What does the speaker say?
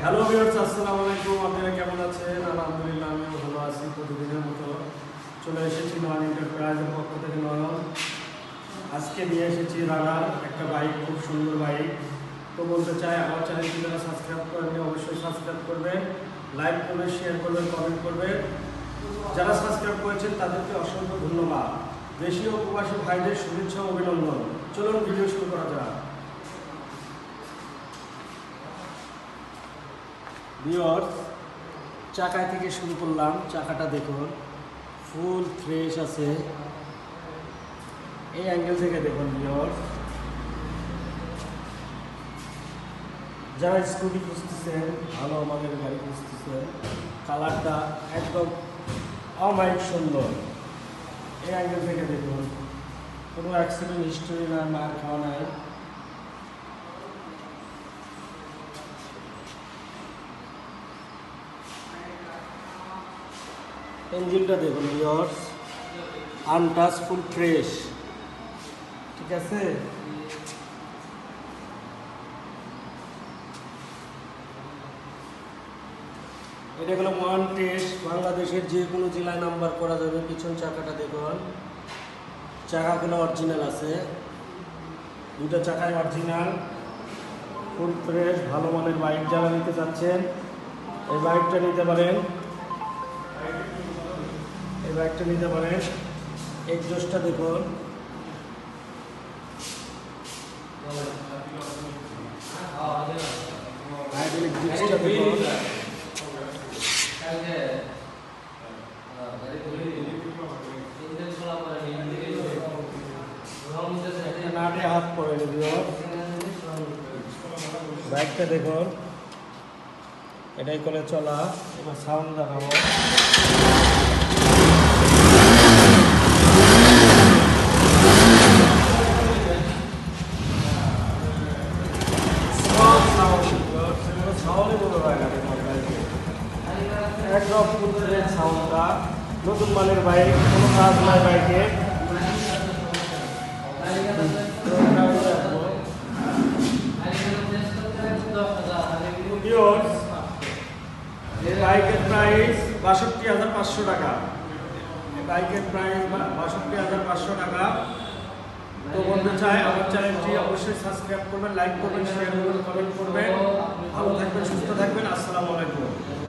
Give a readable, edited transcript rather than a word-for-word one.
Hello viewers, আসসালামু আলাইকুম। আপনারা কেমন আছেন? আলহামদুলিল্লাহ আমিও ভালো আছি। প্রতিদিনের মতো চলে এসেছি নয়ন এন্টারপ্রাইজের পক্ষ থেকে নয়ন। আজকে নিয়ে এসেছি রানার একটা বাইক, খুব সুন্দর বাইক। তো বলতে চাই, আমার চ্যানেলটি যারা সাবস্ক্রাইব করেননি অবশ্যই সাবস্ক্রাইব করবেন, লাইক করবেন, শেয়ার করবেন, কমেন্ট করবেন। যারা সাবস্ক্রাইব করেছেন তাদেরকে অসংখ্য ধন্যবাদ। দেশীয় ও প্রবাসী ভাইদের শুভেচ্ছা ও অভিনন্দন। চলুন ভিডিও শুরু করা যাক। ভিউয়ার্স, চাকা থেকে শুরু করলাম। চাকাটা দেখুন, ফুল ফ্রেশ আছে। এই অ্যাঙ্গেল থেকে দেখুন ভিউয়ার্স। যারা স্কুটি খুঁজতেছেন, ভালো আমাদের গাড়ি খুঁজতেছেন, কালারটা একদম অমায়িক সুন্দর। এই অ্যাঙ্গেল থেকে দেখুন, কোনো অ্যাক্সিডেন্ট হিস্টোরি না, মার খাওয়া নাই। ইঞ্জিনটা দেখুন ভিউয়ার্স, আনটাচ, ফুল ফ্রেশ, ঠিক আছে। এটা হলো ওয়ান টেস্ট, বাংলাদেশের যে কোনো জেলায় নাম্বার করা যাবে। পিছন চাকাটা দেখুন, চাকাগুলো অরিজিনাল আছে, দুটো চাকায় অরিজিনাল, ফুল ফ্রেশ, ভালো মানের বাইক। যারা নিতে চাচ্ছেন এই বাইকটা নিতে পারেন, এই বাইকটা নিতে পারেন। এক্সজস্টটা দেখুন, হাইড্রোলিক ডিস্কটা দেখুন, নাটে হাত পড়ে বাইকটা দেখুন, এটাই করে চলা। এবার সাউন্ড দেখাবো। একদম ফুলফ্রেশ সাউন্ডটা, নতুন মানের বাইক, কোনো কাজ নাই বাইকে। এই বাইকের প্রাইস ৬২,৫০০ টাকা। এই বাইকের প্রাইস ৬২,৫০০ টাকা। তো বলতে চাই, আমার চ্যানেলটি অবশ্যই সাবস্ক্রাইব করবেন, লাইক করবেন, শেয়ার করবেন, কমেন্ট করবেন। ভালো থাকবেন, সুস্থ থাকবেন। আসসালামু আলাইকুম।